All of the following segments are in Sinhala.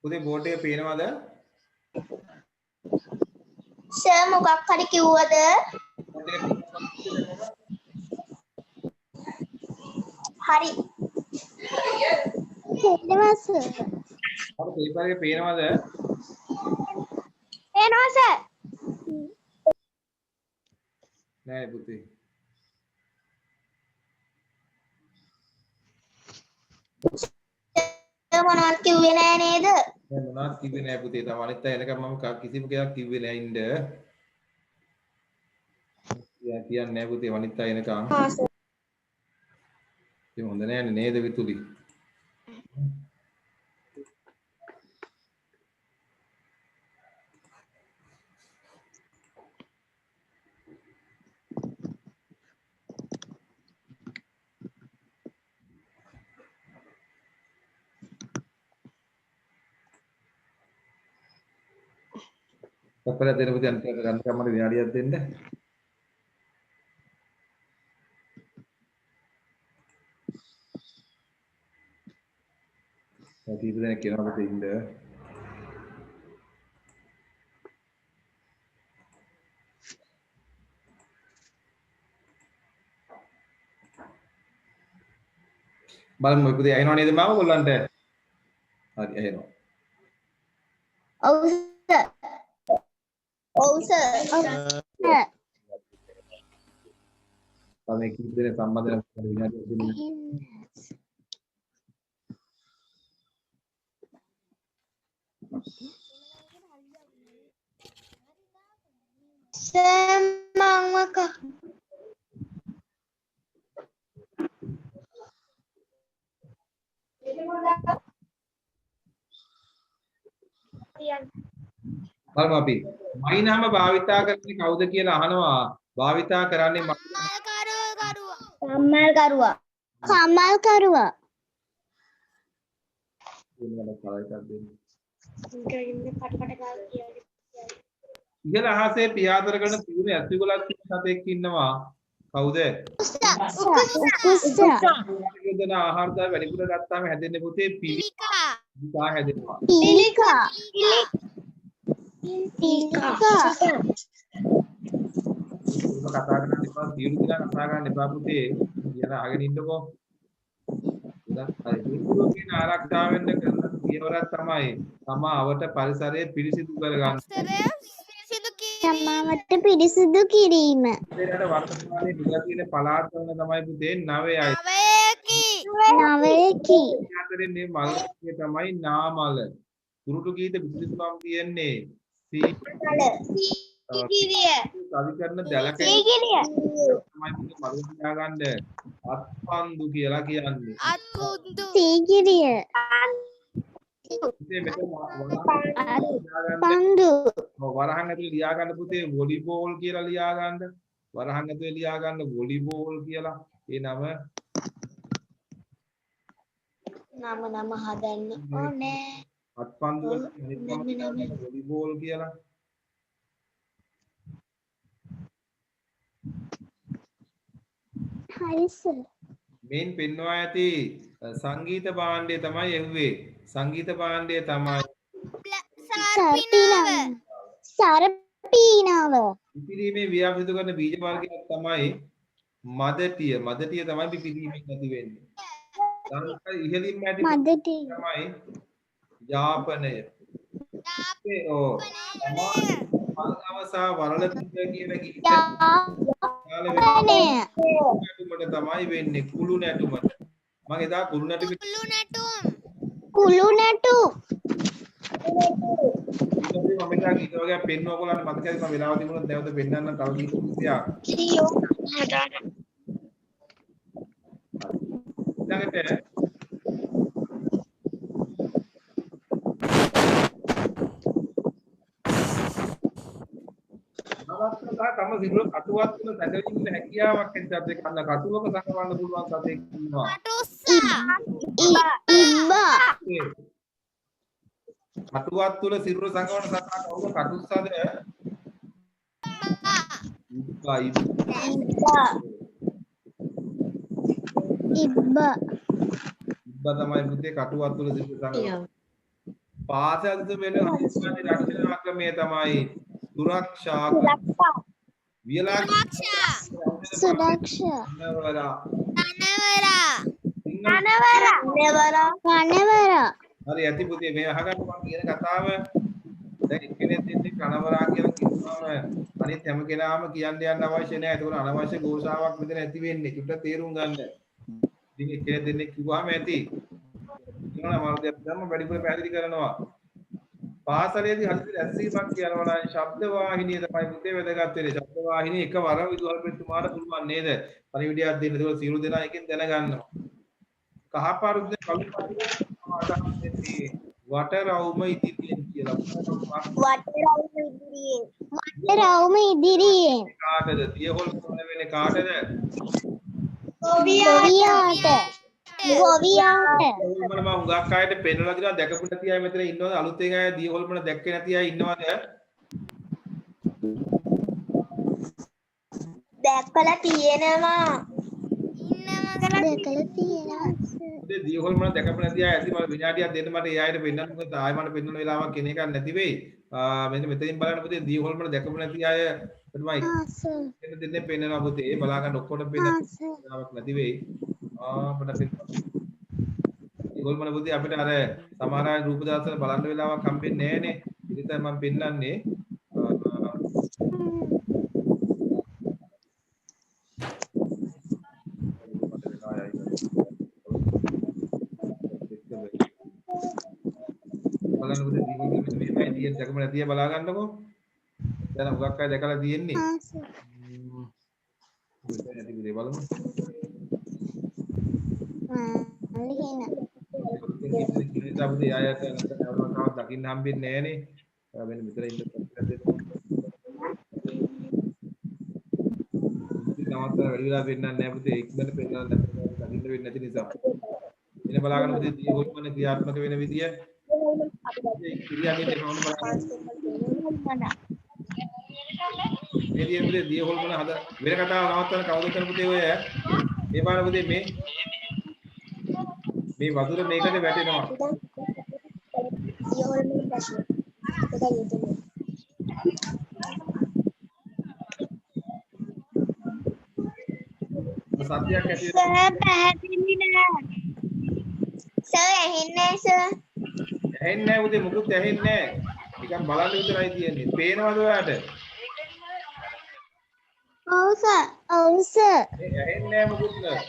පුතේ බෝඩ් එක පේනවද? සර් මොකක් හරි කිව්වද? හරි. පේනවා සර්. අර පේපර් එකේ පේනවද? පේනවා සර්. නෑ පුතේ. මොනවද කිව්වේ නෑ නේද? දැන් මොනවද කිව්වේ නෑ පුතේ. තව අනිත් අය එනකම් මම කිසිම කෙනෙක් කිව්වේ නෑ ඉන්න. කියන්නේ නෑ පුතේ අනිත් අය එනකම්. ආ සර්. ඒක හොඳ නෑනේ නේද විතුලි? අපල දෙන පුතේ අනිත් ගන්න කම්මර විනාඩියක් දෙන්න. කීප දෙනෙක් කියනවා පුතේ ඉන්න. බලමු පුතේ ඇහෙනව නේද මාව ඔයගොල්ලන්ට? හරි ඇහෙනවා. ඔව් සර්. ඔව් සර්. තමයි කීප දෙනෙක් සම්බන්ධ වෙන විනාඩියක් දෙන්න. සර් මම බලමු අපි. මයිනම භාවිතා කරන්නේ කවුද කියලා අහනවා. භාවිතා කරන්නේ කම්මල් කරුවා. කම්මල් කරුවා. ඉහළ අහසේ පියාදර කරන පියුනේ ඇස්විගලක් තියෙන සතෙක් ඉන්නවා. කවුද? යෝජන ආහාර දා වැඩිපුර ගත්තාම හැදෙන්නේ පුතේ පිළිකා. පිළිකා හැදෙනවා. පිළිකා. කතා කරන්න එපා. පියුරු කියලා කතා කරන්න එපා පුතේ. කියලා අහගෙන ඉන්නකෝ. දැන් හරි. පියුරු කියන ආරක්ෂා වෙන්න කරන පියවරක් තමයි තමාවට පරිසරය පිරිසිදු කරගන්න. තමාවට පිරිසිදු කිරීම. ඒකට වර්තමානයේ නිලා තියෙන පළාත් වල තමයි පුතේ 9යි. 9කි. අතරේ මේ මල් තමයි නාමල. කුරුටු ගීත විදුලිතුමම් කියන්නේ සීගිරිය. කවි කරන දැලක සීගිරිය. තමයි පුතේ මල් තියාගන්න අත්පන්දු කියලා කියන්නේ. අත්පුන්දු. සීගිරිය. පුතේ මෙතන පන්දු. වරහන් ඇතුලේ ලියා ගන්න පුතේ වොලිබෝල් කියලා ලියා ගන්න. වරහන් ඇතුලේ ලියා ගන්න වොලිබෝල් කියලා. ඒ නම හදන්න ඕනේ. අත්පන්දු වල වොලිබෝල් කියලා. හරි සර්. මේන් පෙන්වා ඇති සංගීත භාණ්ඩය තමයි එව්වේ. සංගීත භාණ්ඩය තමයි සර්පීනාව. පිපිරීමේ ව්‍යාපෘත කරන බීජ වර්ගයක් තමයි මදටිය. මදටිය තමයි පිපිරීමෙන් ඇති වෙන්නේ. ඉහළින්ම ඇති මදටිය තමයි යාපනය. මල්ගවසා වරල පිට කියන ගීත නැටුමට තමයි වෙන්නේ. කුළු නැටුමට. මම එදා කුළු නැටුම මම එදා ගීත වර්ගයක් පෙන්වුවා ඔයගොල්ලන්ට මතකයි. මම වෙලාව තිබුණොත් නැවත පෙන්වන්න තව ගීත කිහිපයක්. ඊළඟට තම සිරුර කටුවක් තුළ සැකවීමේ හැකියාවක් ඇති සතෙක් අන්න කටුවක සකවන්න පුළුවන් සතෙක් ඉන්නවා. කටුවක් තුළ සිරුර සකවන සතා කවුද? කටුස්සද? ඉබ්බා තමයි පුතේ කටුවත් තුල සිට සංගම. පාසල්ද වෙන හමුදාගේ රක්ෂණ ක්‍රමය තමයි සුරක්ෂා වියලා Sudaksha. නවලා Kanavara. හරි ඇති පුතේ මේ අහගන්න මම කියන කතාව දැන් එක්කෙනෙක් දෙන්නේ කනවරා කියලා කිව්වම අනිත් හැම කෙනාම කියන්න යන්න අවශ්‍ය නැහැ. ඒක අනවශ්‍ය ഘോഷාවක් මෙතන ඇති වෙන්නේ. චුට්ටක් තේරුම් ගන්න. ඉතින් එක්කෙනෙක් දෙන්නේ කිව්වම ඇති. කියනවා මම දැන් වැඩිපුර පැහැදිලි කරනවා. පාසලේදී හදිසි රැස්වීමක් කියනවා නම් ශබ්ද වාහිනිය තමයි පුතේ වැදගත් වෙන්නේ. ශබ්ද වාහිනිය එකවර විදුහල්පතිතුමාට පුළුවන් නේද? පරිවිඩයක් දෙන්න. ඒක සියලු දෙනා එකෙන් දැනගන්නවා. කහපාරුද්ද කළු පාරුද්ද වටරවුම ඉදිරියෙන් කියලා. Raume idiriye. කාටද? දියහොල් කොන වෙන්නේ කාටද? Goviyata. මම හුඟක් අයට පෙන්වලා දිනවා දැකපු නැති අය මෙතන ඉන්නවද? අලුතෙන් අය දියහොල්මන දැක්කේ නැති අය ඉන්නවද? දැකලා තියෙනවා. ඉතින් දියහොල්මන දැකපු නැති අය ඇති මම විනාඩියක් දෙන්න මට ඒ අයට පෙන්වන්න මොකද ආයෙ මට පෙන්වන්න වෙලාවක් කෙනෙක් නැති වෙයි. මෙන්න මෙතනින් බලන්න පුතේ දියහොල්මන දැකපු නැති අය තමයි දෙන්නේ පෙන්වනවා පුතේ. බලා ගන්න ඔක්කොම පෙන්වන්න වෙලාවක් නැති වෙයි. අපිට දියහොල්මන පුතේ අපිට අර සමහර අය රූප දර්ශන බලන්න වෙලාවක් හම්බෙන්නේ නැහනේ. ඉතින් තමයි මම පෙන්වන්නේ. බලන්න පුතේ දියහොල්මන මෙහෙමයි තියෙන දැකම නැතිය බලා ගන්නකෝ. දැන් මොකක් අය දැකලා තියෙන්නේ? නැති පුතේ බලමු. ඉතින් ආයත නැවතත් දකින්න හම්බෙන්නේ නැහනේ. මෙන්න මෙතන ඉන්න නමත වැඩි වෙලා පෙන්නන්නේ නැහැ පුතේ. ඉක්මනට පෙන්නන්න දකින්න වෙන්නේ නැති නිසා. එන බලා ගන්න පුතේ දියහොල්මන ක්‍රියාත්මක වෙන විදිය. ක්‍රියාවෙන්නේ කොහොමද බලන්න. මේ දියහොල්මන හද වෙන කතාව නවත්තන කවුද කරපු පුතේ ඔය? මේ බලන්න පුතේ මේ වතුර මේකට වැටෙනවා. සත්‍යයක් ඇති ඇහෙන්නේ නැහැ පුතේ මොකුත් ඇහෙන්නේ නැහැ. නිකන් බලන්න විතරයි තියෙන්නේ. පේනවද ඔයාට? ඔව් සර්. ඇහෙන්නේ නැහැ මොකුත් නෑ.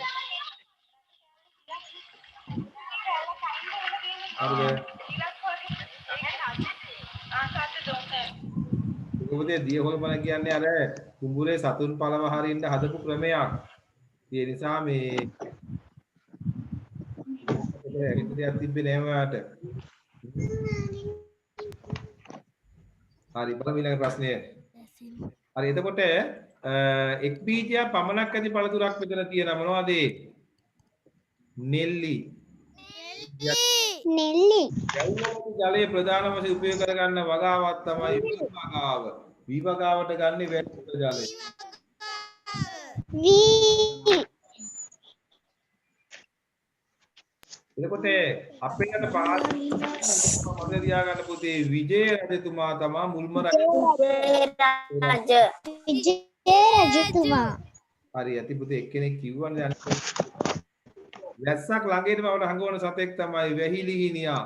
හරිද? මොකද දියහොල්මන කියන්නේ අර කුඹුරේ සතුන් පළව හරින්න හදපු ක්‍රමයක්. ඒ නිසා මේ ඒක දෙයක් තිබ්බේ නෑ ඔයාට. හරි බලමු ඊළඟ ප්‍රශ්නය. හරි එතකොට එක් බීජයක් පමණක් ඇති පළතුරක් මෙතන තියෙනවා මොනවද ඒ? නෙල්ලි. ජලයේ ප්‍රධාන වශයෙන් උපයෝග කරගන්න වගාවක් තමයි විවගාව. විවගාවට ගන්න වැටුප ජලය. එතකොට අපේ යන පාසලේ මම තියා ගන්න පුතේ විජය රජතුමා තමයි මුල්ම රජතුමා. හරි ඇති පුතේ එක්කෙනෙක් කිව්වනේ වැස්සක් ළඟේම අපට හංගවන සතෙක් තමයි වැහිලිහිනියා.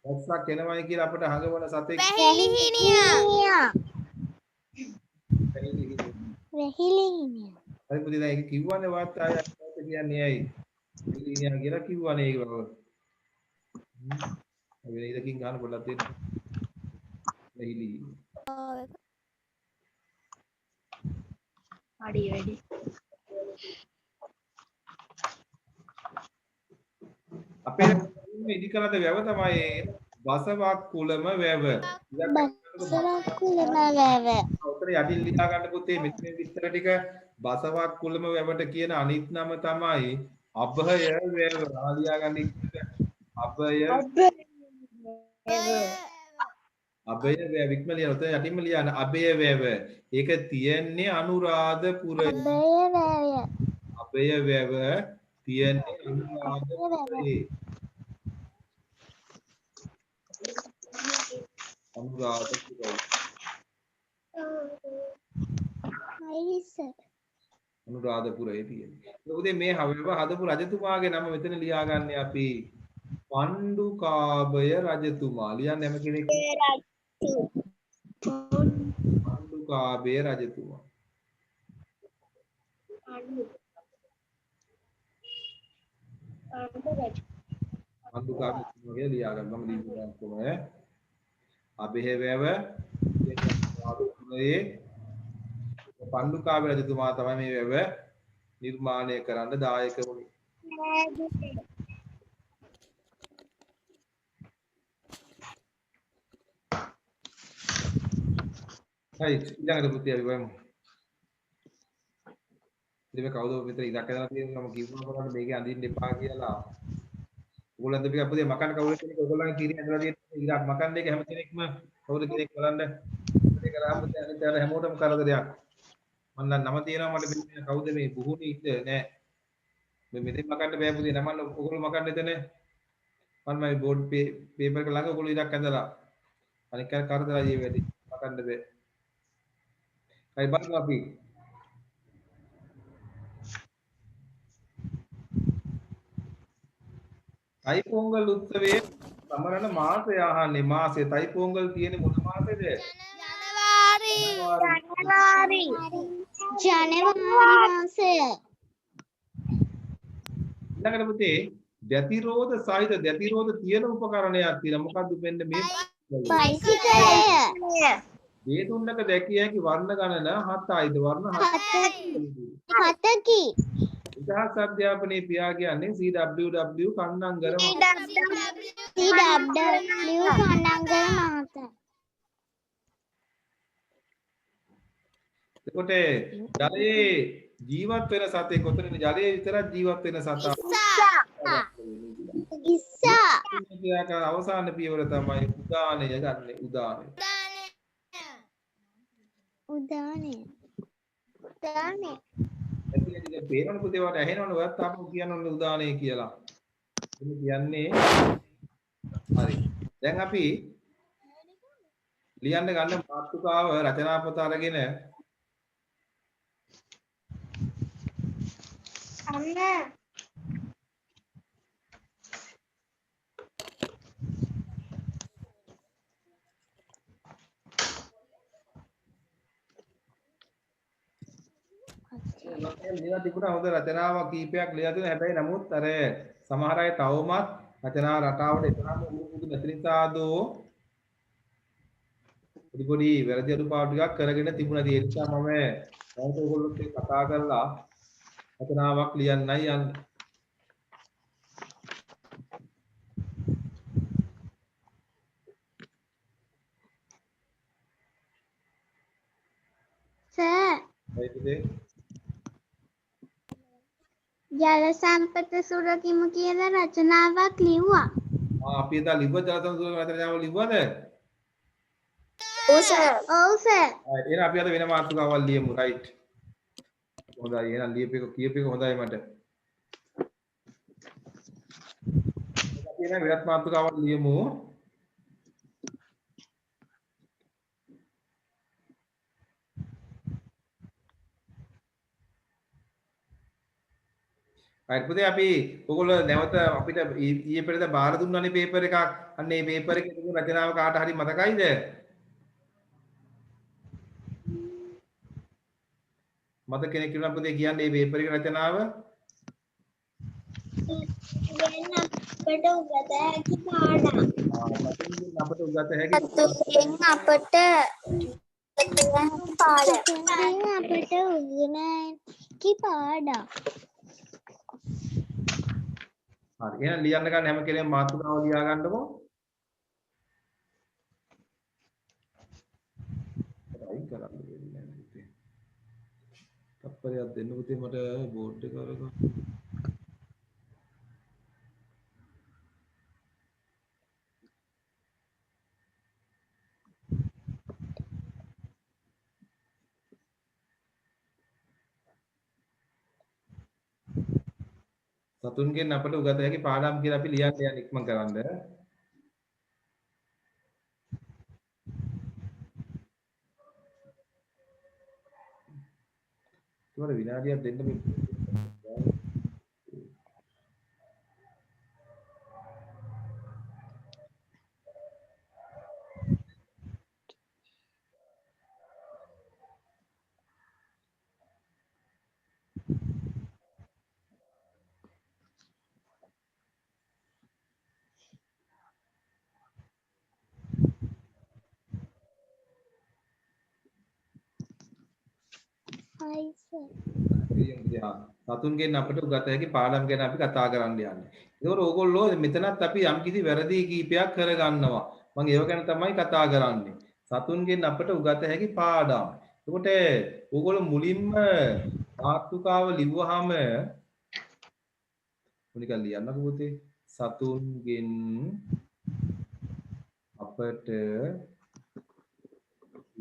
වැස්සක් එනවයි කියලා අපට හංගවන සතෙක් වැහිලිහිනියා. හරි පුතේ දැන් ඒක කිව්වනේ වාත් ආයෙ කියන්නේ ඇයි? වැහිලිහිනියා කියලා කිව්වනේ ඒක බව. වෙන ඉදකින් ගන්න පොඩ්ඩක් දෙන්න. වැහිලි. වැඩි. අපේ ඉදිකලද වැව තමයි බසවක් කුලම වැව. බසවක් කුලම වැව. උතර යටින් ලියා ගන්න පුතේ මෙතන විස්තර ටික බසවක් කුලම වැවට කියන අනිත් නම තමයි අභය වැව. ආලියා ගන්න අභය වැව වික්මලියන උතර යටින්ම ලියන අභය වැව. ඒක තියෙන්නේ අනුරාධපුරයේ. අභය වැව තියෙන්නේ අනුරාධපුරයේ. අනුරාධපුරයි. අනුරාධපුරයේ තියෙන්නේ. මොකද මේ හදපු රජතුමාගේ නම මෙතන ලියාගන්නේ අපි පණ්ඩුකාභය රජතුමා. ලියන්නේ හැම කෙනෙක් පණ්ඩුකාභය රජතුමා. පණ්ඩුකාභය රජතුමා ලියා ගන්න මම ලියනවා කොහොමද? අබේවැව මේ පණ්ඩුකාභය රජතුමා තමයි මේ වැව නිර්මාණය කරන්න දායක වුණේ. හයි ඊළඟට පුතේ අපි බලමු. ඉතින් මේ කවුද මෙතන ඉලක්ක දාලා තියෙනවා මම කිව්වා බලන්න මේකේ අඳින්න එපා කියලා. ඕගොල්ලන්ද ටිකක් පුතේ මකන්න කවුරු කෙනෙක් ඕගොල්ලන්ගේ කීරිය ඇඳලා තියෙන ඉලක්ක මකන්න එක හැම කෙනෙක්ම කවුරු කෙනෙක් බලන්න. ඒක කරාම පුතේ අනිත් අය හැමෝටම කරදරයක්. මම නම් නම තියෙනවා මට මේ කවුද මේ බුහුණි ඉන්න නෑ. මේ මෙතෙන් මකන්න බෑ පුතේ නමන්න ඕගොල්ලෝ මකන්න එතන. මම මේ බෝඩ් පේපර් එක ළඟ ඔයගොල්ලෝ ඉලක්ක ඇඳලා. අනික කරදරයි මේ වැඩි මකන්න බෑ. හයි බලමු අපි. තයිපොංගල් උත්සවයේ සමරන මාසය අහන්නේ මාසය තයිපොංගල් තියෙන්නේ මොන මාසෙද? ජනවාරි මාසය. ඊළඟට පුතේ දැතිරෝධ සහිත දැතිරෝධ තියෙන උපකරණයක් තියෙනවා. මොකද්ද මෙන්න මේ බයිසිකලය. මේ තුනක දැකිය හැකි වර්ණ ගණන 7යිද වර්ණ 7කි. ඉතිහාස අධ්‍යාපනයේ පියා කියන්නේ CWW කන්නංගර මහතා. එතකොට ජලයේ ජීවත් වෙන සතේ කොතනද ජලයේ විතරක් ජීවත් වෙන සතා ඉස්සා. අවසාන පියවර තමයි උදානය ගන්න උදානය. එතන පේනවනේ පුතේ වට ඇහෙනවනේ ඔයත් තාම කියනවනේ උදානය කියලා. එන්න කියන්නේ හරි. දැන් අපි ලියන්න ගන්න මාතෘකාව රචනා පොත අරගෙන ලියලා තිබුණා හොඳ රචනාවක් කීපයක් ලියලා තියෙනවා. හැබැයි නමුත් අර සමහර අය තවමත් රචනා රටාවට එතරම් උරුදු නැති නිසාදෝ පොඩි වැරදි අඩුපාඩු ටිකක් කරගෙන තිබුණා. ඒ නිසා මම දැන් ඔයගොල්ලොත් එක්ක කතා කරලා රචනාවක් ලියන්නයි යන්නේ. සර් ජල සම්පත සුරකිමු කියලා රචනාවක් ලිව්වා. අපි එදා ලිව්ව ජලසම්පත රචනාව ලිව්වද? ඔව් සර්. එහෙනම් අපි අද වෙන මාතෘකාවක් ලියමු රයිට්. හොඳයි එහෙනම් ලියපේක කියපේක හොඳයි මට. අපි එහෙනම් වෙනත් මාතෘකාවක් ලියමු. හරි පුතේ අපි ඔයගොල්ලෝ නැවත අපිට ඊයේ පෙරේද බාර දුන්නානේ පේපර් එකක්. අන්න ඒ පේපර් එකේ තිබුණු රචනාව කාට හරි මතකයිද? මත කෙනෙක් කියනවා පුතේ කියන්නේ මේ පේපර් එකේ රචනාව? අපට උගත හැකි පාඩම්. අපට උගත හැකි පාඩම්. හරි එහෙනම් ලියන්න ගන්න හැම කෙනෙක්ම මාතෘකාව ලියා ගන්නකො. රයිට් කරන්න වෙන්නේ නැහැ පුතේ. තප්පරයක් දෙන්න පුතේ මට බෝඩ් එක අරගෙන. සතුන්ගෙන් අපට උගත හැකි පාඩම් කියලා අපි ලියන්න යන ඉක්මන් කරන්න. ඒකට විනාඩියක් දෙන්න මේ. Hi, sir. සතුන්ගෙන් අපිට උගත හැකි පාඩම් ගැන අපි කතා කරන්න යන්නේ. ඒකෝර ඕගොල්ලෝ මෙතනත් අපි යම්කිසි වැරදි කීපයක් කරගන්නවා. මම ඒව ගැන තමයි කතා කරන්නේ. සතුන්ගෙන් අපිට උගත හැකි පාඩම්. එතකොට ඕගොල්ලෝ මුලින්ම මාතෘකාව ලිව්වහම මොනිකල් ලියන්නකෝ පුතේ. සතුන්ගෙන් අපට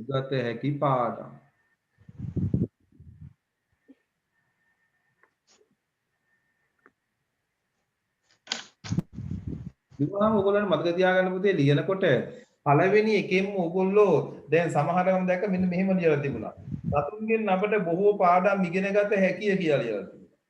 උගත හැකි පාඩම්. ලියුවාම ඕගොල්ලන්ට මතක තියාගන්න පුතේ ලියනකොට පළවෙනි එකෙන්ම ඕගොල්ලෝ දැන් සමහරවම දැක්ක මෙන්න මෙහෙම ලියලා තිබුණා. සතුන්ගෙන් අපට බොහෝ පාඩම් ඉගෙන ගත හැකිය කියලා ලියලා තිබුණා.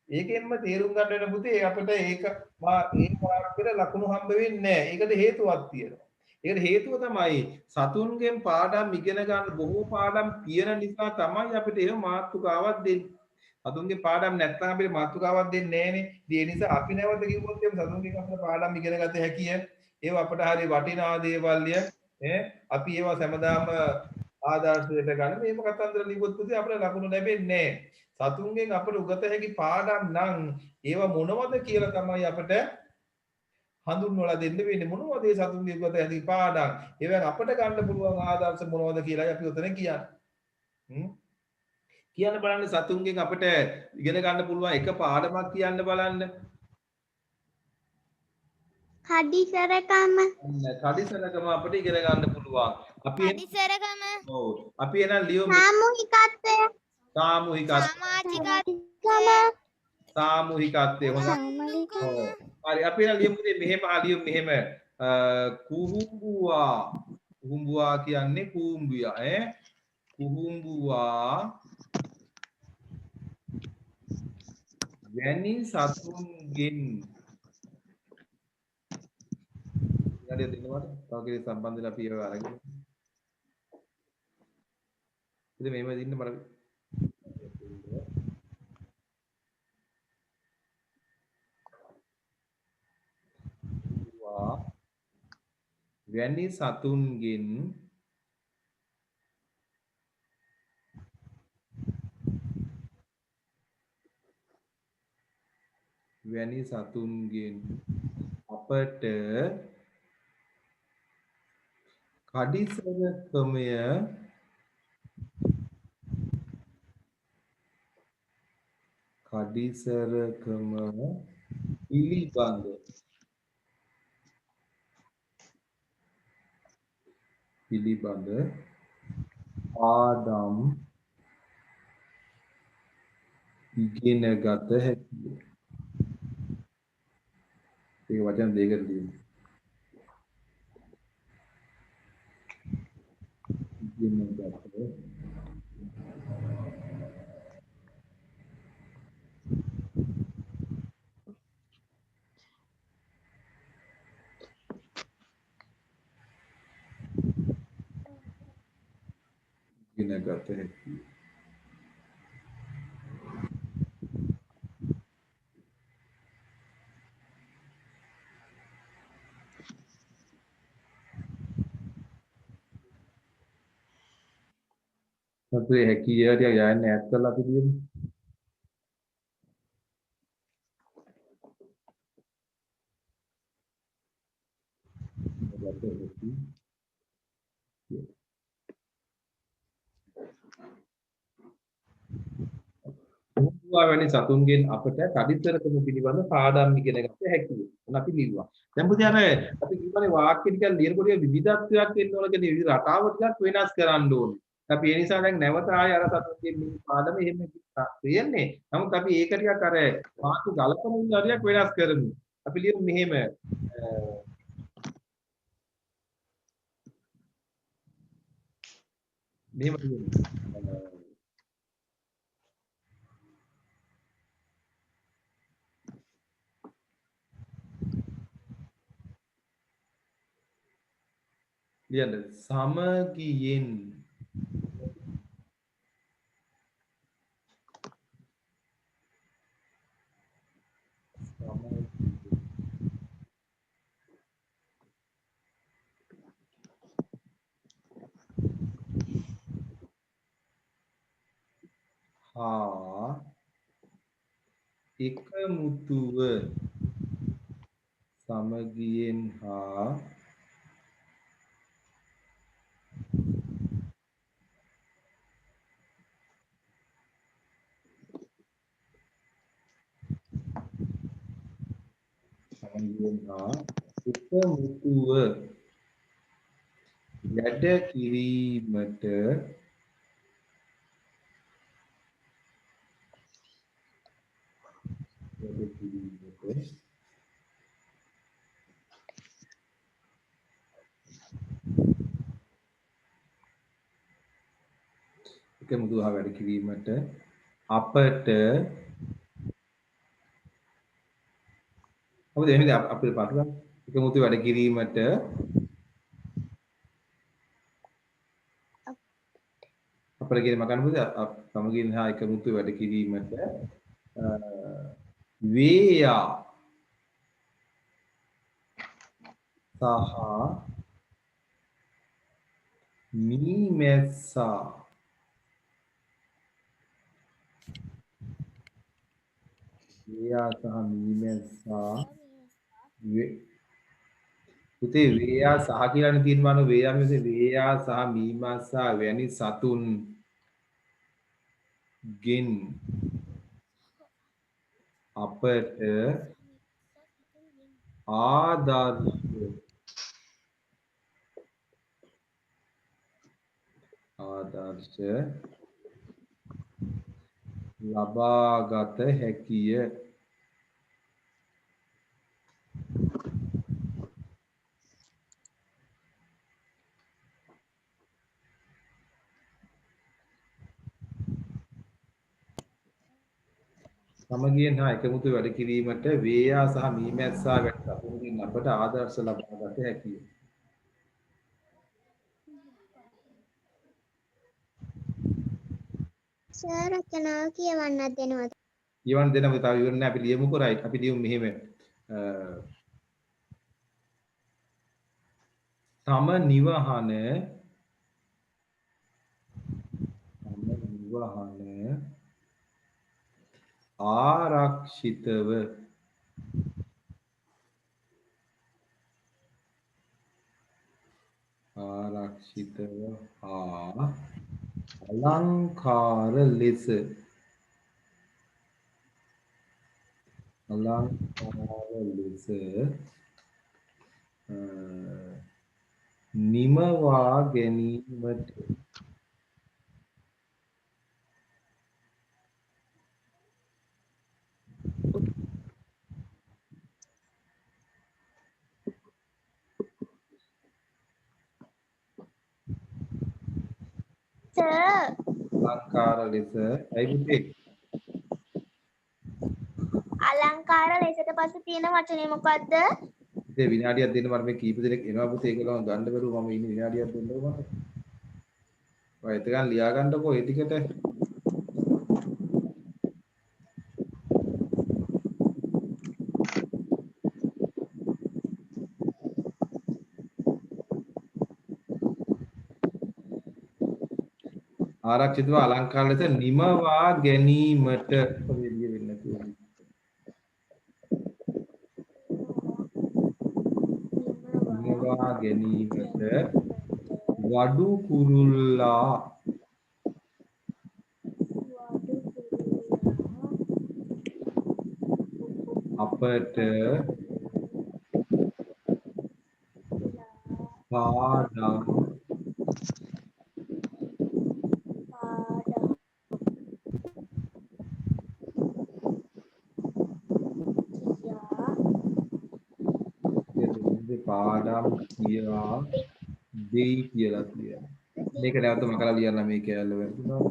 ඒකෙන්ම තේරුම් ගන්න වෙන පුතේ අපිට ඒක ඒ මාර්ගයට ලකුණු හම්බ වෙන්නේ නැහැ. ඒකට හේතුවක් තියෙනවා. ඒකට හේතුව තමයි සතුන්ගෙන් පාඩම් ඉගෙන ගන්න බොහෝ පාඩම් තියෙන නිසා තමයි අපිට එහෙම මාතෘකාවක් දෙන්නේ. සතුන්ගේ පාඩම් නැත්නම් අපිට මාතෘකාවක් දෙන්නේ නැහනේ. ඒ නිසා අපි නැවත කිව්වොත් එම් සතුන්ගෙන් අපිට පාඩම් ඉගෙන ගත හැකිය. ඒව අපට හරි වටිනා දේවල්ය. අපි ඒවා හැමදාම ආදර්ශයට ගන්න මේව කතන්දර ලිව්වොත් පුතේ අපිට ලකුණු ලැබෙන්නේ නැහැ. සතුන්ගෙන් අපිට උගත හැකි පාඩම් නම් ඒව මොනවද කියලා තමයි අපිට හඳුන්වලා දෙන්න වෙන්නේ. මොනවද ඒ සතුන්ගේ උගත හැකි පාඩම්? ඒවෙන් අපිට ගන්න පුළුවන් ආදර්ශ මොනවද කියලායි අපි උතන කියන්නේ. කියන්න බලන්න සතුන්ගෙන් අපිට ඉගෙන ගන්න පුළුවන් එක පාඩමක් කියන්න බලන්න. කඩිසරකම. කඩිසරකම අපිට ඉගෙන ගන්න පුළුවන්. අපි කඩිසරකම. ඔව්. අපි එහෙනම් ලියමු සාමූහිකත්වය. සාමූහිකත්වය හොඳයි. සාමූහිකත්වය. ඔව්. හරි අපි එහෙනම් ලියමු මෙහෙම ලියමු මෙහෙම කුහුඹුවා කියන්නේ කුඹුයා කුහුඹුවා වැනි සතුන්ගෙන් ඊළඟට දෙන්නවට තව කෙනෙක් සම්බන්ධ වෙලා අපි ඒව අරගෙන ඉතින් මේව දින්න මට වැනි සතුන්ගෙන් අපට කඩිසරකම පිළිබඳ පාඩම් ඉගෙන ගත හැකිය. ඒක වචන දෙකකට ලියන්න. ඉගෙන ගත හැකිය. අපේ හැකිය ටික යන්න ඈත් කරලා අපි කියමු. කුඹුවා වැනි සතුන්ගෙන් අපට කඩිසරකම පිළිබඳ පාඩම් ඉගෙන ගත හැකියි. මොන අපි ලිව්වා. දැන් පුතේ අර අපි කියවනේ වාක්‍ය ටිකක් ලියනකොට විවිධත්වයක් එන්න ඕන කියන විවිධ රටාව ටිකක් වෙනස් කරන්න ඕනේ. අපි ඒ නිසා දැන් නැවත ආය අර සතුන්ගෙන් මේ පාඩම එහෙම තියෙන්නේ. නමුත් අපි ඒක ටිකක් අර වාක්‍ය ගලපන විදිහට වෙනස් කරමු. අපි ලියමු මෙහෙම මෙහෙම ලියමු. ලියන්න සමගියෙන් හා එකමුතුව සමගියෙන් හා සමගියෙන් හා එකමුතුව වැඩ කිරීමට එකමුතුව හා වැඩ කිරීමට අපට මොකද එහෙමද අපේ පාඩුව එකමුතුව වැඩ කිරීමට අපර කියන මගන්න මොකද සමගින් හා එකමුතුව වැඩ කිරීමට වේයා සහ මීමැස්සා වේයා සහ මීමැස්සා පුතේ වේයා සහ කියලානේ තියෙනවා වේයා මෙසේ වේයා සහ මීමැස්සා වැනි සතුන් ගෙන් අපට ආදර්ශ ලබාගත හැකිය. සමගියෙන් හා එකමුතු වැඩ කිරීමට වේයා සහ මීමැස්සා වැනි සතුන්ගෙන් අපට ආදර්ශ ලබාගත හැකිය. සර් රචනාව කියවන්නත් දෙනවද? කියවන්න දෙනවා තව ඉවර නෑ අපි ලියමුකෝ රයිට් අපි ලියමු මෙහෙම තම නිවහන ආරක්ෂිතව හා අලංකාර ලෙස නිමවා ගැනීමට සර් අලංකාර ලෙස ඇයි පුතේ අලංකාර ලෙසට පස්සේ තියෙන වචනේ මොකද්ද? ඉතින් විනාඩියක් දෙන්න මම මේ කීප දෙනෙක් එනවා පුතේ ඒකලම ගන්න බැරුව මම ඉන්නේ විනාඩියක් දෙන්නකෝ මට. ඔය එතකන් ලියා ගන්නකෝ ඒ ටිකට. ආරක්ෂිතව අලංකාර ලෙස නිමවා ගැනීමට එළිය වෙන්න තියෙනවා. නිමවා ගැනීමට වඩු කුරුල්ලා අපට පාඩම් කියා දෙයි කියලා කියනවා. මේක නැවත මකලා ලියන්න මේ කැලල වැරදුනා.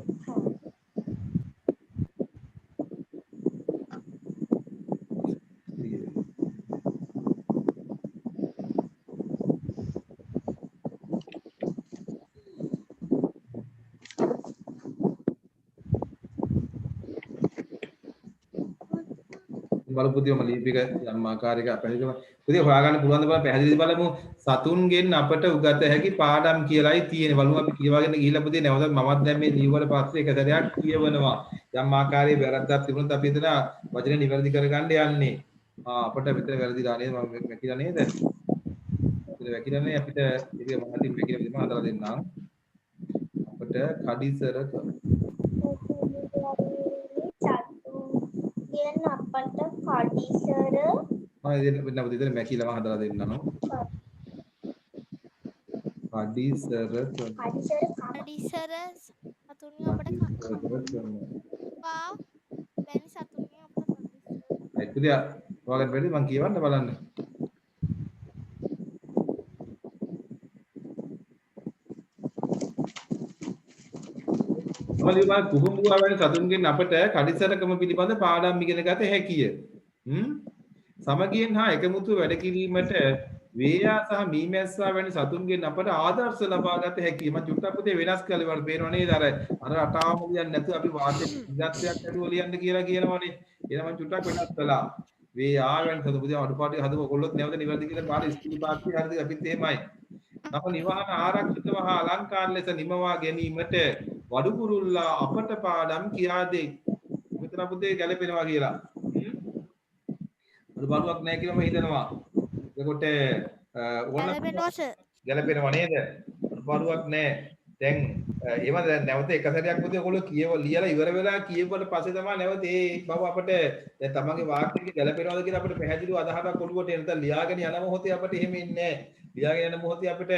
බලු පුතියම ලිපික යම් ආකාරයක පැහැදිලිව පුතිය හොයාගන්න පුළුවන් ද බලන්න පැහැදිලිව බලමු සතුන්ගෙන් අපට උගත හැකි පාඩම් කියලායි තියෙන්නේ බලමු අපි කියවගෙන ගිහිල්ලා පුතිය නැවත මමත් දැන් මේ ලියුවල පස්සේ එක සැරයක් කියවනවා යම් ආකාරයේ වැරද්දක් තිබුණොත් අපි එතන වචන නිවැරදි කරගන්න යන්නේ අපට විතර වැරදිලා නේද මම වැකිලා නේද විතර වැකිලා නේ අපිට ඒක මහතින් වැකිලා දෙන්න හදලා දෙන්නම් අපට කඩිසර සතුන්ගෙන් අපට කඩිසර ඉතින් වෙන විතර මැකිලම හදලා දෙන්නම් කඩිසර කඩිසර සතුන්ගේ අපට කපා වැනි සතුන්ගේ අපට කඩිසර ඒ පුතිය ඔයාලට බැරි මං කියවන්න බලන්න මලියවා කුහුඹුවා වැනි සතුන්ගෙන් අපට කඩිසරකම පිළිබඳ පාඩම් ඉගෙන ගත හැකිය. සමගියෙන් හා එකමුතුව වැඩ කිරීමට වේයා සහ මීමැස්සා වැනි සතුන්ගෙන් අපට ආදර්ශ ලබා ගත හැකිය. මම චුට්ටක් පුතේ වෙනස් කළේ වල පේනව නේද? අර රටාවම ලියන්නේ නැතුව අපි වාක්‍ය විගතයක් ඇතුව ලියන්න කියලා කියනවනේ. එහෙනම් මම චුට්ටක් වෙනස් කළා. වේයා වැනි සතුන් පුතේ අඩුපාඩු හදව කොල්ලොත් නැවත නිවැරදි කියලා පාර ස්කිල් පාක්ෂි හරිද අපිත් එහෙමයි. තම නිවහන ආරක්ෂිතව හා අලංකාර ලෙස නිමවා ගැනීමට වඩු කුරුල්ලා අපට පාඩම් කියා දෙයි. මෙතන පුතේ ගැලපෙනවා කියලා. අද බලුවක් නැහැ කියලා මම හිතනවා. එතකොට ඕන ගැලපෙනවා නේද? බලුවක් නැහැ. දැන් ඒව දැන් නැවත එක සැරයක් පුතේ ඔයගොල්ලෝ ලියලා ඉවර වෙලා කියවුවට පස්සේ තමයි නැවත ඒ බව අපිට දැන් තමන්ගේ වාක්‍යෙක ගැලපෙනවද කියලා අපිට පැහැදිලිව අදහසක් ඔළුවට එන නැත්නම් ලියාගෙන යන මොහොතේ අපිට එහෙම ඉන්නේ නැහැ. ලියාගෙන යන මොහොතේ අපිට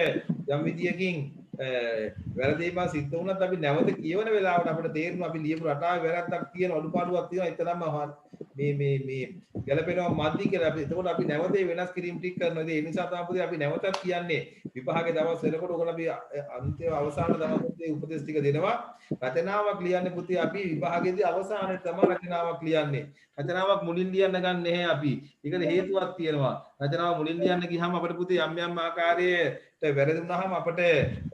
යම් විදියකින් වැරදීමක් සිද්ධ වුණත් අපි නැවත කියවන වෙලාවට අපිට තේරෙනවා අපි ලියපු රටාවේ වැරද්දක් තියෙන අඩුපාඩුවක් තියෙනවා එතනම මේ ගැලපෙනවා මදි කියලා අපි එතකොට අපි නැවත වෙනස් කිරීම ටික කරනවා ඒ නිසා තමයි අපි නැවතත් කියන්නේ විභාගයේ දවස් වෙනකොට ඔයගොල්ලෝ අපි අන්තිම අවසාන දවසේ උපදේශ ටික දෙනවා රචනාවක් ලියන්නේ පුතේ අපි විභාගයේදී අවසානයේ තමයි රචනාවක් ලියන්නේ රචනාවක් මුලින් ලියන්න ගන්න නැහැ අපි ඒකට හේතුවක් තියෙනවා රචනාව මුලින් ලියන්න ගියාම අපිට පුතේ යම් ආකාරයේ වැරදුනහම අපිට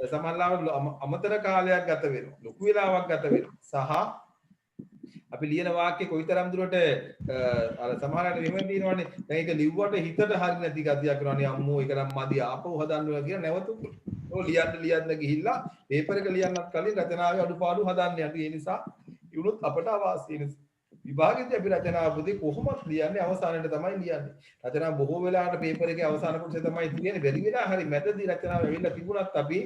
සමහරවිට අමතර කාලයක් ගත වෙනවා ලොකු වෙලාවක් ගත වෙනවා සහ අපි ලියන වාක්‍ය කොයිතරම් දුරට අර සමහරවිට මෙහෙම තියෙනවානේ දැන් ඒක ලිව්වට හිතට හරිය නැති ගතියක් කරනවානේ අම්මෝ ඒක නම් මදි ආපහු හදන්න ඕන කියලා නැවත ඔය ලියන්න ගිහිල්ලා පේපර් එක ලියන්නත් කලින් රචනාවේ අඩුපාඩු හදන්න යන්න ඒ නිසා ඉවුනොත් අපට අවාසි නිසා විභාගයේදී අපි රචනාව පුතේ කොහොමද ලියන්නේ අවසානයේ තමයි ලියන්නේ රචනාව බොහෝ වෙලාවට පේපර් එකේ අවසාන කොටසේ තමයි තියෙන්නේ බැරි වෙලා හරි මැදදී රචනාව වෙවිලා තිබුණත් අපි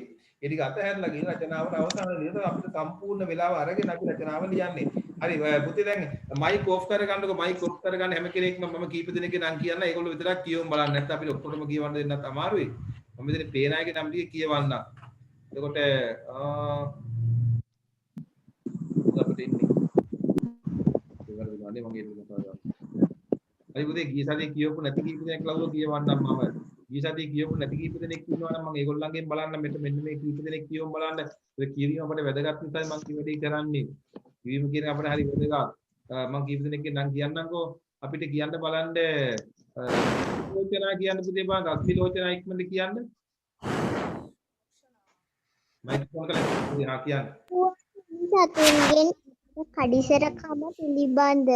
ඒ ටික අතහැරලා ගිහින් රචනාවට අවසානයේ ලියන අපිට සම්පූර්ණ වෙලාව අරගෙන අපි රචනාව ලියන්නේ හරි පුතේ දැන් මයික් ඔෆ් කරගන්නකො මයික් ඔෆ් කරගන්න හැම කෙනෙක්ම මම කීප දෙනෙක්ගේ නම් කියන්න ඒගොල්ලෝ විතරක් කියවමු බලන්න නැත්නම් අපිට ඔක්කොටම කියවන්න දෙන්නත් අමාරුයි මම ඉතින් පේන අයගේ නම් ටික කියවන්න එතකොට අපිට ඉන්නේ ඒවලුනේ මම ඒක කතා හරි පුතේ ගිය සතියේ කියවපු නැති කීප දෙනෙක් ලව්ව කියවන්නම් මම ගිය සතියේ කියවපු නැති කීප දෙනෙක් ඉන්නවා නම් මම ඒගොල්ලන්ගෙන් බලන්න මෙන්න මේ කීප දෙනෙක් කියවමු බලන්න ඒක කියවීම අපිට වැදගත් නිසායි මම වැඩි කරන්නේ කියවීම කියන අපිට හරි වැදගත් මම කීප දෙනෙක්ගෙන් නම් කියන්නම්කෝ අපිට කියන්න බලන්න ලෝචනා කියන්න පුතේ බලන්න රස්මි ලෝචනා ඉක්මනට කියන්න මයික් ෆෝන් කරලා හා කියන්න සතුන්ගෙන් කඩිසරකම පිළිබඳ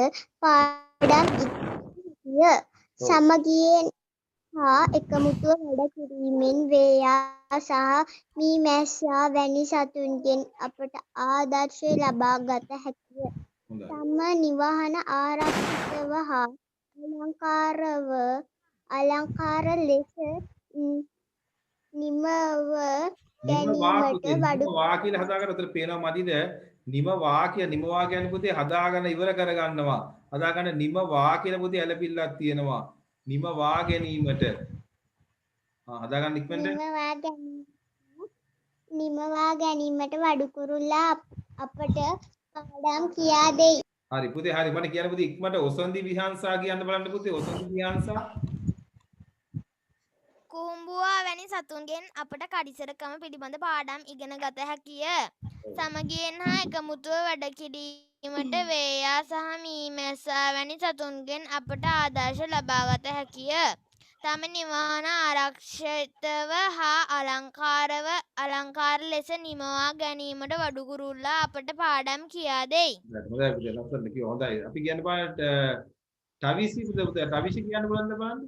පාඩම් ඉක්මනිය සමගියෙන් හා එකමුතුව වැඩ කිරීමෙන් වේයා සහ මීමැස්සා වැනි සතුන්ගෙන් අපට ආදර්ශය ලබා ගත හැකිය. තම නිවහන ආරක්ෂිතව හා අලංකාර ලෙස නිමව ගැනීමට වඩු වා කියලා හදාගන්න උතර පේනවා මදිද නිමවා කියන්නේ පුතේ හදාගන්න ඉවර කරගන්නවා හදාගන්න නිමවා කියලා පුතේ ඇලපිල්ලක් තියෙනවා නිමවා ගැනීමට හදාගන්න ඉක්මනට නිමවා ගැනීමට වඩු කුරුල්ලා අපට පාඩම් කියා දෙයි. හරි පුතේ හරි මට කියන්න පුතේ ඉක්මනට ඔසන්දි විහංසා කියන්න බලන්න පුතේ ඔසන්දි විහංසා කුහුඹුවා වැනි සතුන්ගෙන් අපට කඩිසරකම පිළිබඳ පාඩම් ඉගෙන ගත හැකිය. සමගියෙන් හා එකමුතුව වැඩ කිරීමට වේයා සහ මීමැස්සා වැනි සතුන්ගෙන් අපට ආදර්ශ ලබාගත හැකිය. තම නිවහන ආරක්ෂිතව හා අලංකාර ලෙස නිමවා ගැනීමට වඩු කුරුල්ලා අපට පාඩම් කියා දෙයි. හොඳයි පුතේ ලස්සනට කිව්වා හොඳයි අපි කියන්න බලන්න ටවිසි පුතේ ටවිසි කියන්න බලන්න බලන්න.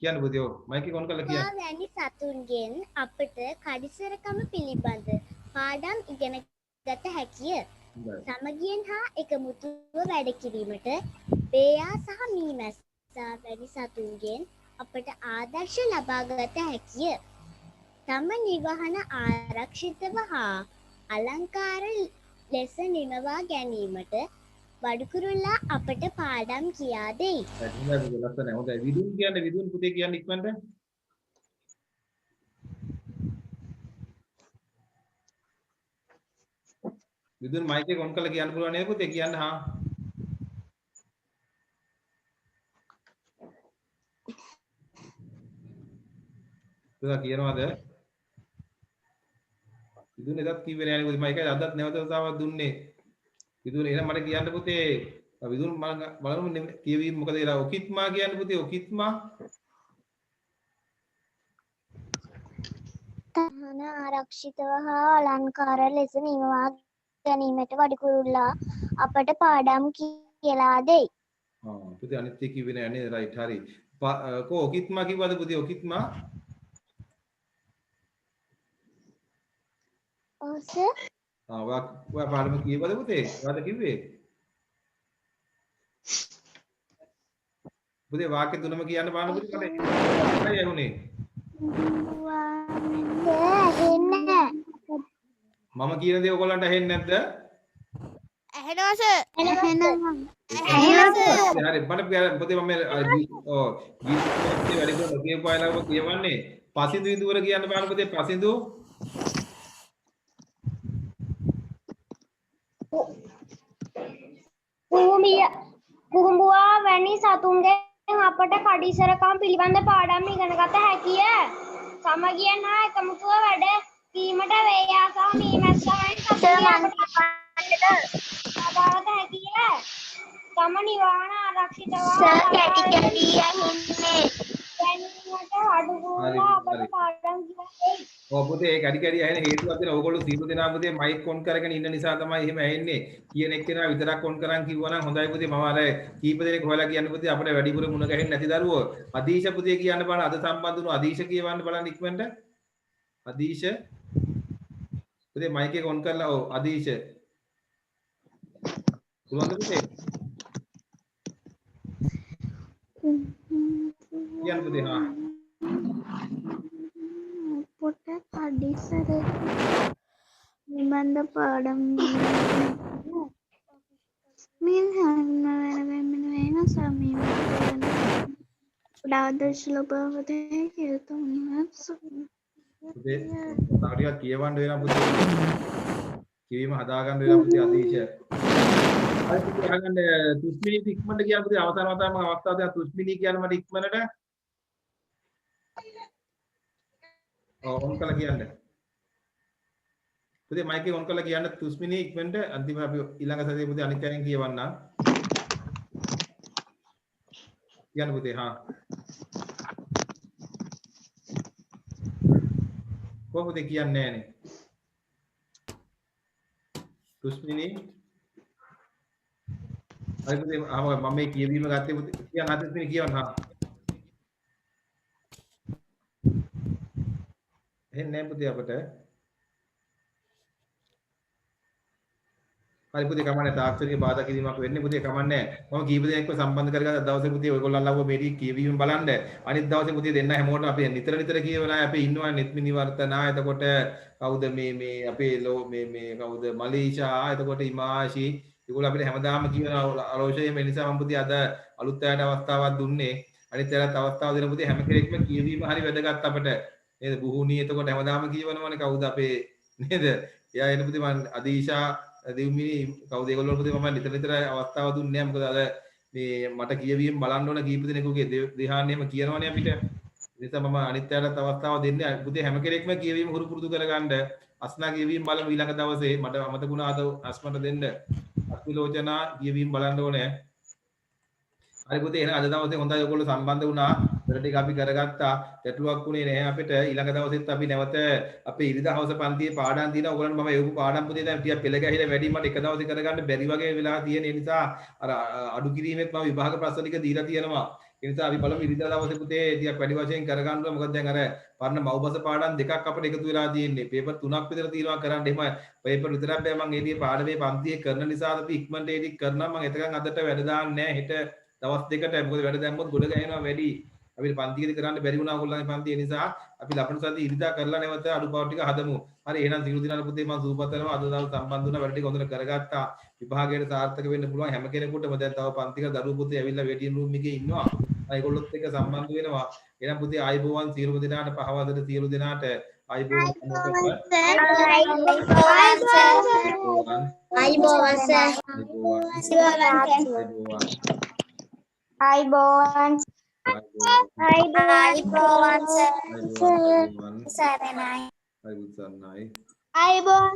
කියන්න පුතේ ඔව් මයික් එක ඔන් කරලා කියන්න. වැනි සතුන්ගෙන් අපට කඩිසරකම පිළිබඳ පාඩම් ඉගෙන ගත හැකිය. සමගියෙන් හා එකමුතුව වැඩ කිරීමට බේයා සහ මීමැස්සා වැනි සතුන්ගෙන් අපට ආදර්ශ ලබා ගත හැකිය. තම නිවහන ආරක්ෂිතව හා අලංකාර ලෙස නිමවා ගැනීමට වඩුකුරුල්ලා අපට පාඩම් කියා දෙයි. හොඳයි ලස්සනයි. හොඳයි. විදුන් කියන්නේ විදුන් පුතේ කියන්න ඉක්මනට. විදුන් මයික් එක ඔන් කරලා කියන්න පුළුවන් නේද පුතේ කියන්න හා. පුතා කියනවාද? විදුන් එදත් කිව්වේ නෑනේ පුතේ මයික් එක අදත් නැවත වතාවක් දුන්නේ. විදුන් එහෙනම් මට කියන්න පුතේ විදුන් බලමු කියවීම මොකද කියලා ඔකිත්මා කියන්නේ පුතේ ඔකිත්මා තහන ආරක්ෂිතව හා අලංකාර ලෙස නිමවා ගැනීමට වඩුකුරුල්ලා අපට පාඩම් කියලා දෙයි. පුතේ අනිත් එක කිව්වේ නෑ නේද රයිට් හරි. කෝ ඔකිත්මා කිව්වද පුතේ ඔකිත්මා? ඔව් සර්. ඔයා පාඩම කියවද පුතේ? ඔයාද කිව්වේ? පුතේ වාක්‍ය තුනම කියන්න බලන්න පුතේ මට හරි ඇහුනේ. මම කියන දේ ඔයගොල්ලන්ට ඇහෙන්නේ නැද්ද? ඇහෙනවා සර්. එහෙනම් හරි මට පුතේ මම ගීතයේ වැඩි කරලා කියපායලාව කියවන්නේ පසිඳු ඉදුවර කියන්න බලන්න පුතේ පසිඳු කුහුඹුවා වැනි සතුන්ගෙන් අපට කඩිසරකම් පිළිබඳ පාඩම් ඉගෙන ගත හැකිය. සමගියෙන් හා එකමුතුව වැඩ වීමට වේයා සහ මීමැස්සා වැනි සතුන්ගෙන් අපට ලබා ගත හැකිය. තම නිවහන ආරක්ෂිතව ගැනීමට වඩුකුරුල්ලා අපට පාඩම් කියලා දෙයි. ඔව් පුතේ ඒ කැඩි කැඩි ඇහෙන හේතුවක් දෙන ඕගොල්ලෝ සියලු දෙනා පුතේ මයික් ඔන් කරගෙන ඉන්න නිසා තමයි එහෙම ඇහෙන්නේ. කියන එක්කෙනා විතරක් ඔන් කරන් කිව්වනම් හොඳයි පුතේ මම අර කීප දෙනෙක් හොයලා කියන්න පුතේ අපිට වැඩිපුර මුණ ගැහෙන්නේ නැති දරුවෝ. අදීශ පුතේ කියන්න බලන්න අද සම්බන්ධ වුණු අදීශ කියවන්න බලන්න ඉක්මනට. අදීශ පුතේ මයික් එක ඔන් කරලා ඔව් අදීශ. පුළුවන්ද පුතේ? කියන්න පුතේ හා. පොට කඩිසර නිබන්ධ පාඩම් මින් හන්න වෙන වෙන සමීම ආදර්ශ ලබාගත හැකි උතුම්නිවස පුතේ තාරියක් කියවන්න වෙනවා පුතේ. කියවීම හදාගන්න වෙනවා පුතේ අදීශ. අර පුතේ අහගන්න තුස්මිනි ඉක්මනට කියන්න පුතේ අවසාන වතාවම අවස්ථාව දෙන තුස්මිනි කියන්න මට ඉක්මනට. ඔන් කරලා කියන්න. පුතේ මයික් එක ඔන් කරලා කියන්න තුස්මිනි ඉක්මනට අන්තිම අපි ඊළඟ සතියේ පුතේ අනිත් කෙනෙක් කියවන්නම්. කියන්න පුතේ හා. කොහොමද කියන්නේ නෑනේ. තුස්මිනි හරි පුතේ මම මේ කියවීම ගත්තේ පුතේ කියන්න හදන්නේ කියවන්න හා. එහෙනම් නෑ පුතේ අපට හරි පුතේ කමන්නේ තාක්ෂණික බාධා කිරීමක් වෙන්නේ පුතේ කමන්නේ මම කීප දෙනෙක්ව සම්බන්ධ කරගත්ත දවසේ පුතේ ඔයගොල්ලෝ ලව්ව මේටි කියවීම බලන්න අනිත් දවසේ පුතේ දෙන්න හැමෝටම අපි නිතර කියවන අය අපි ඉන්නවා නෙත්මි නිවර්තනා එතකොට කවුද මේ අපේ මේ කවුද මලීෂා එතකොට ඉමාෂි ඒගොල්ලෝ අපිට හැමදාම කියන ආරෝෂයේ මේ නිසා මම පුතේ අද අලුත් අයට අවස්ථාවක් දුන්නේ අනිත් අයට අවස්ථාව දෙන පුතේ හැම කෙනෙක්ම කියවීම හරි වැදගත් අපිට නේද බුහුණී එතකොට හැමදාම කියවනවනේ කවුද අපේ නේද එයා එන පුතේ මම අදීෂා දෙව්මිනි කවුද ඒගොල්ලෝ පුතේ මම නිතර අවස්ථාව දුන්නේ මොකද අර මේ මට කියවීම බලන්න ඕන කීප දෙනෙකුගේ දෙහාන් එහෙම කියනවනේ අපිට ඒ නිසා මම අනිත් අයට අවස්ථාව දෙන්නේ පුතේ හැම කෙනෙක්ම කියවීම හුරු පුරුදු කරගන්න අස්නා කියවීම බලමු ඊළඟ දවසේ මට අමතකුණා අද අස්මට දෙන්න අස්විලෝචනා කියවීම බලන්න ඕනේ හරි පුතේ එහෙනම් අද දවසේ හොඳයි ඔයගොල්ලෝ සම්බන්ධ වුණා වැඩ ටික අපි කරගත්තා. ගැටලුවක් උනේ නැහැ අපිට. ඊළඟ දවසෙත් අපි නැවත අපේ ඉරිදා හවස පන්තියේ පාඩම් දිනා ඔයගොල්ලන් මම ඒකු පාඩම් පුතේ දැන් ටිකක් පෙළ ගැහිලා වැඩි මට එක දවසේ කරගන්න බැරි වගේ වෙලා තියෙන නිසා අර අඩු කිරීමෙත් මම විභාග ප්‍රශ්න ටික දීලා තියෙනවා. ඒ නිසා අපි බලමු ඉරිදා දවසේ පුතේ ටිකක් වැඩි වශයෙන් කරගන්න ඕන. මොකද දැන් අර පරණ මව්බස පාඩම් දෙකක් අපිට එකතු වෙලා තියෙන්නේ. පේපර් 3ක් විතර තියෙනවා කරන්න. එහෙම පේපර් විතරක් බෑ මම ඒදී පාඩමේ පන්තියේ කරන නිසා අපි ඉක්මනට ඒදී කරනවා. මම එතකන් අදට වැඩ දාන්නේ නැහැ. හෙට දවස් දෙකට මොකද වැඩ දැම්මොත් ගොඩ ගහනවා වැඩි. අපිට පන්තියේදී කරන්න බැරි වුණා ඔයගොල්ලන්ගේ පන්තිය නිසා අපි ලබන සතියේ ඉරිදා කරලා නැවත අඩුපාඩු ටික හදමු. හරි එහෙනම් සියලු දිනාට පුතේ මම සූපත් කරනවා. අද දවස් සම්බන්ධ වුණා වැඩ ටික හොඳට කරගත්තා. විභාගයට සාර්ථක වෙන්න පුළුවන් හැම කෙනෙකුටම දැන් තව පන්තික දරුවෝ පුතේ ඇවිල්ලා වෙටින් රූම් එකේ ඉන්නවා. ඒගොල්ලොත් එක්ක සම්බන්ධ වෙනවා. එහෙනම් පුතේ ආයිබෝවන් සියලු දිනාට පහවදට සියලු දිනාට ආයිබෝවන් අයිබෝන්